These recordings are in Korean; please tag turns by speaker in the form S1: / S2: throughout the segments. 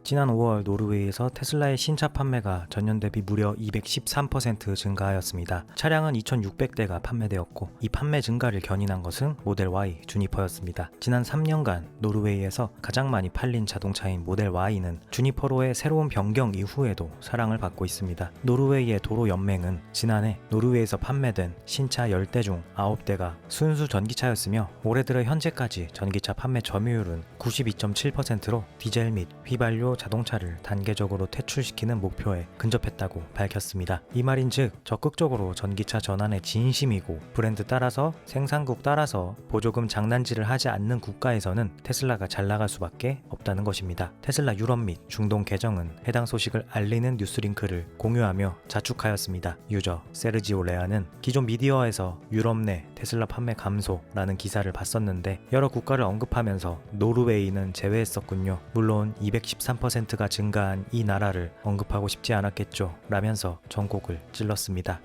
S1: 지난 5월 노르웨이에서 테슬라의 신차 판매가 전년 대비 무려 213% 증가하였습니다. 차량은 2,600대가 판매되었고 이 판매 증가를 견인한 것은 모델 Y 주니퍼였습니다. 지난 3년간 노르웨이에서 가장 많이 팔린 자동차인 모델 Y는 주니퍼로의 새로운 변경 이후에도 사랑을 받고 있습니다. 노르웨이의 도로연맹은 지난해 노르웨이에서 판매된 신차 10대 중 9대가 순수 전기차였으며 올해 들어 현재까지 전기차 판매 점유율은 92.7%로 디젤 및 휘발유 자동차를 단계적으로 퇴출시키는 목표에 근접했다고 밝혔습니다. 이 말인즉 적극적으로 전기차 전환에 진심이고 브랜드 따라서 생산국 따라서 보조금 장난질을 하지 않는 국가에서는 테슬라가 잘 나갈 수밖에 없다는 것입니다. 테슬라 유럽 및 중동 계정은 해당 소식을 알리는 뉴스링크를 공유하며 자축하였습니다. 유저 세르지오 레아는 기존 미디어에서 유럽 내 테슬라 판매 감소라는 기사를 봤었는데 여러 국가를 언급하면서 노르웨이는 제외했었군요. 물론 213%가 증가한 이 나라를 언급하고 싶지 않았겠죠 라면서 전곡을 찔렀습니다.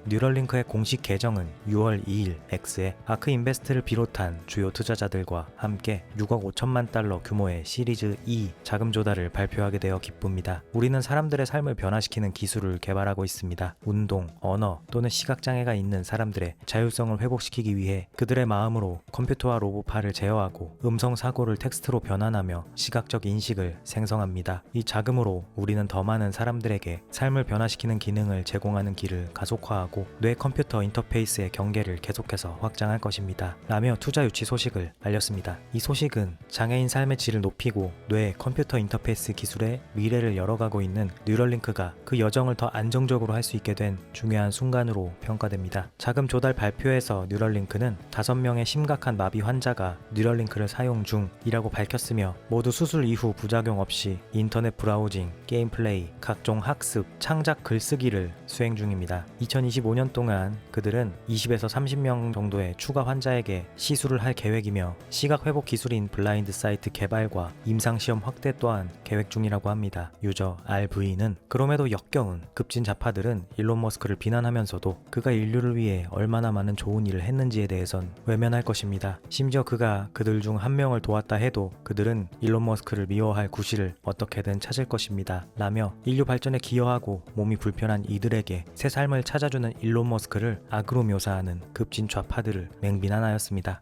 S1: 뉴럴링크의 공식 계정은 6월 2일 X에 아크 인베스트를 비롯한 주요 투자자들과 함께 6억 5천만 달러 규모의 시리즈 E 자금 조달을 발표하게 되어 기쁩니다. 우리는 사람들의 삶을 변화시키는 기술을 개발하고 있습니다. 운동, 언어 또는 시각장애가 있는 사람들의 자율성을 회복시키기 위해 그들의 마음으로 컴퓨터와 로봇파를 제어하고 음성 사고를 텍스트로 변환하며 시각적 인식을 생성합니다. 이 자금으로 우리는 더 많은 사람들에게 삶을 변화시키는 기능을 제공하는 길을 가속화하고 뇌 컴퓨터 인터페이스의 경계를 계속해서 확장할 것입니다. 라며 투자 유치 소식을 알렸습니다. 이 소식은 장애인 삶의 질을 높이고 뇌 컴퓨터 인터페이스 기술의 미래를 열어가고 있는 뉴럴링크가 그 여정을 더 안정적으로 할 수 있게 된 중요한 순간으로 평가됩니다. 자금 조달 발표에서 뉴럴링크는 5명의 심각한 마비 환자가 뉴럴링크를 사용 중이라고 밝혔으며 모두 수술 이후 부작용 없이 인터넷 브라우징, 게임 플레이, 각종 학습, 창작 글쓰기를 수행 중입니다. 2025년 동안 그들은 20에서 30명 정도의 추가 환자에게 시술을 할 계획이며 시각 회복 기술인 블라인드 사이트 개발과 임상시험 확대 또한 계획 중이라고 합니다. 유저 RV는 그럼에도 역겨운 급진 좌파들은 일론 머스크를 비난하면서도 그가 인류를 위해 얼마나 많은 좋은 일을 했는지에 대해선 외면할 것입니다. 심지어 그가 그들 중 한 명을 도왔다 해도 그들은 일론 머스크를 미워할 구실을 어떻게든 찾을 것입니다. 라며 인류 발전에 기여하고 몸이 불편한 이들에게 새 삶을 찾아주는 일론 머스크를 악으로 묘사하는 급진 좌파들을 맹비난하였습니다.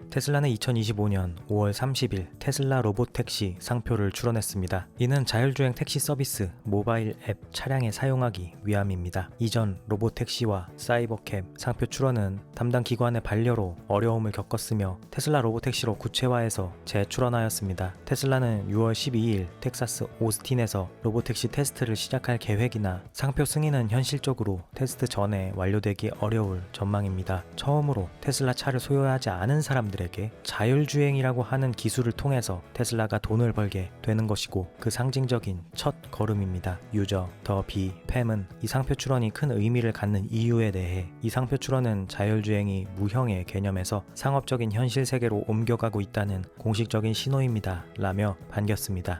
S1: 테슬라는 2025년 5월 30일 테슬라 로봇택시 상표를 출원했습니다. 이는 자율주행 택시 서비스 모바일 앱 차량에 사용하기 위함입니다. 이전 로봇택시와 사이버캡 상표 출원은 담당 기관의 반려로 어려움을 겪었으며 테슬라 로봇택시로 구체화해서 재출원하였습니다. 테슬라는 6월 12일 텍사스 오스틴에서 로봇택시 테스트를 시작할 계획이나 상표 승인은 현실적으로 테스트 전에 완료되기 어려울 전망입니다. 처음으로 테슬라 차를 소유하지 않은 사람들에게 자율주행이라고 하는 기술을 통해서 테슬라가 돈을 벌게 되는 것이고 그 상징적인 첫 걸음입니다. 유저 더비 팸은 이 상표 출원이 큰 의미를 갖는 이유에 대해 이 상표 출원은 자율주행이 무형의 개념에서 상업적인 현실 세계로 옮겨가고 있다는 공식적인 신호입니다. 라며 반겼습니다.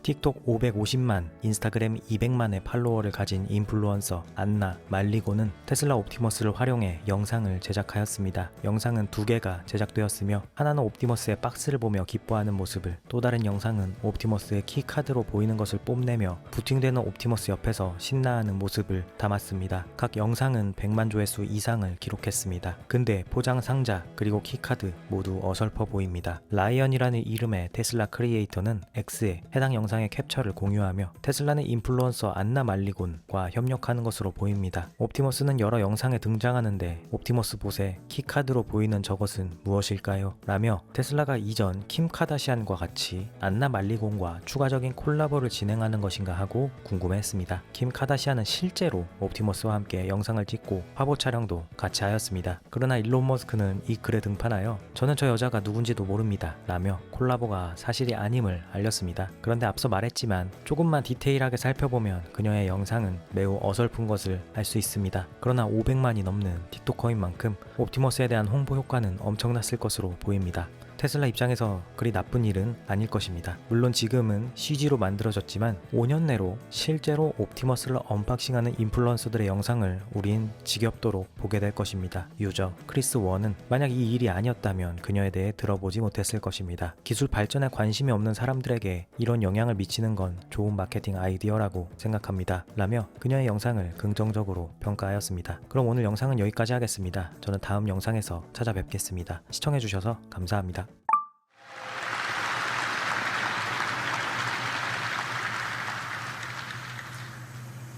S1: 틱톡 550만, 인스타그램 200만의 팔로워를 가진 인플루언서 안나 말리고는 테슬라 옵티머스를 활용해 영상을 제작하였습니다. 영상은 2개가 제작되었으며 하나는 옵티머스의 박스를 보며 기뻐하는 모습을, 또 다른 영상은 옵티머스의 키카드로 보이는 것을 뽐내며 부팅되는 옵티머스 옆에서 신나하는 모습을 담았습니다. 각 영상은 100만 조회수 이상을 기록했습니다. 근데 포장 상자 그리고 키카드 모두 어설퍼 보입니다. 라이언이라는 이름의 테슬라 크리에이터는 X에 해당 영상의 캡처를 공유하며 테슬라는 인플루언서 안나 말리곤과 협력하는 것으로 보입니다. 옵티머스는 여러 영상에 등장하는데 옵티머스 봇의 키카드로 보이는 저것은 무엇일까요? 라며 테슬라가 이전 킴 카다시안과 같이 안나 말리곤과 추가적인 콜라보를 진행하는 것인가 하고 궁금해했습니다. 킴 카다시안은 실제로 옵티머스와 함께 영상을 찍고 화보 촬영도 같이 하였습니다. 그러나 일론 머스크는 이 글에 등판하여 저는 저 여자가 누군지도 모릅니다 라며 콜라보가 사실이 아님을 알렸습니다. 그런데 앞서 말했지만 조금만 디테일하게 살펴보면 그녀의 영상은 매우 어설픈 것을 알 수 있습니다. 그러나 500만이 넘는 틱톡커인 만큼 옵티머스에 대한 홍보 효과는 엄청났을 것으로 보입니다. 테슬라 입장에서 그리 나쁜 일은 아닐 것입니다. 물론 지금은 CG로 만들어졌지만 5년 내로 실제로 옵티머스를 언박싱하는 인플루언서들의 영상을 우린 지겹도록 보게 될 것입니다. 유저 크리스 원은 만약 이 일이 아니었다면 그녀에 대해 들어보지 못했을 것입니다. 기술 발전에 관심이 없는 사람들에게 이런 영향을 미치는 건 좋은 마케팅 아이디어라고 생각합니다. 라며 그녀의 영상을 긍정적으로 평가하였습니다. 그럼 오늘 영상은 여기까지 하겠습니다. 저는 다음 영상에서 찾아뵙겠습니다. 시청해주셔서 감사합니다.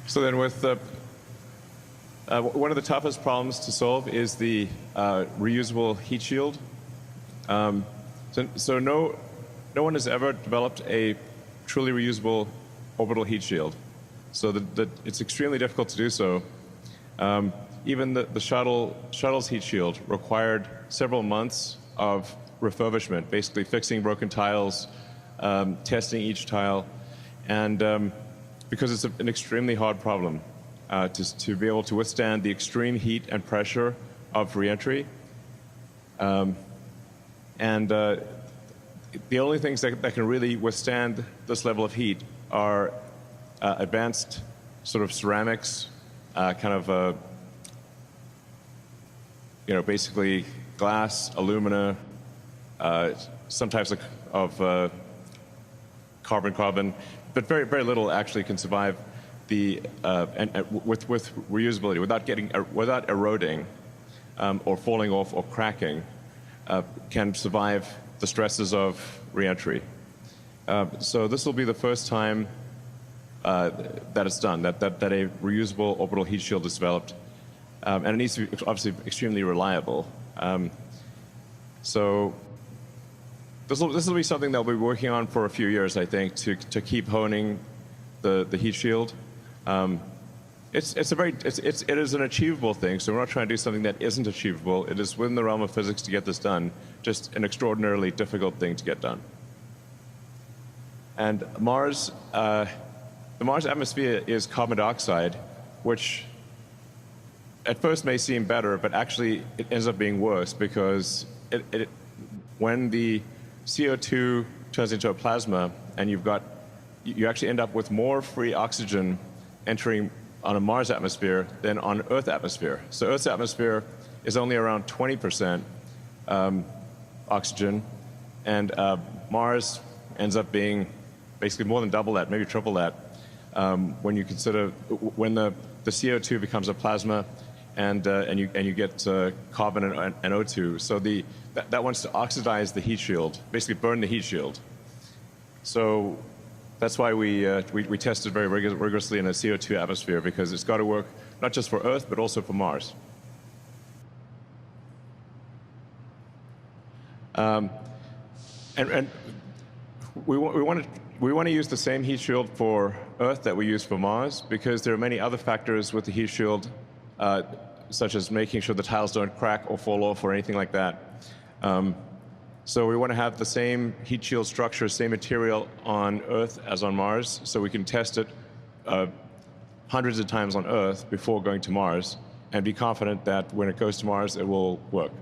S2: So then with one of the toughest problems to solve is the reusable heat shield. So no one has ever developed a truly reusable orbital heat shield. So it's extremely difficult to do so. Even the shuttle's heat shield required several months of refurbishment, basically fixing broken tiles, testing each tile, and because it's an extremely hard problem to be able to withstand the extreme heat and pressure of reentry. The only things that can really withstand this level of heat are advanced sort of ceramics, basically glass, alumina, some types of carbon, but very little actually can survive with reusability without eroding or falling off or cracking, can survive the stresses of reentry. So this will be the first time that it's done, that a reusable orbital heat shield is developed, and it needs to be obviously extremely reliable. So this will be something that we'll be working on for a few years, I think, to keep honing the heat shield. It is an achievable thing, so we're not trying to do something that isn't achievable. It is within the realm of physics to get this done, just an extraordinarily difficult thing to get done. And Mars, the Mars atmosphere is carbon dioxide, which at first may seem better, but actually it ends up being worse because when the CO2 turns into a plasma and you actually end up with more free oxygen entering on a Mars atmosphere than on Earth atmosphere. So Earth's atmosphere is only around 20% oxygen, and Mars ends up being basically more than double that, maybe triple that, when you consider when the CO2 becomes a plasma and you get carbon and O2. So that wants to oxidize the heat shield, basically burn the heat shield. So that's why we tested very rigorously in a CO2 atmosphere, because it's got to work not just for Earth, but also for Mars. And we want to use the same heat shield for Earth that we use for Mars, because there are many other factors with the heat shield, such as making sure the tiles don't crack or fall off or anything like that. So we want to have the same heat shield structure, same material on Earth as on Mars, so we can test it hundreds of times on Earth before going to Mars and be confident that when it goes to Mars, it will work.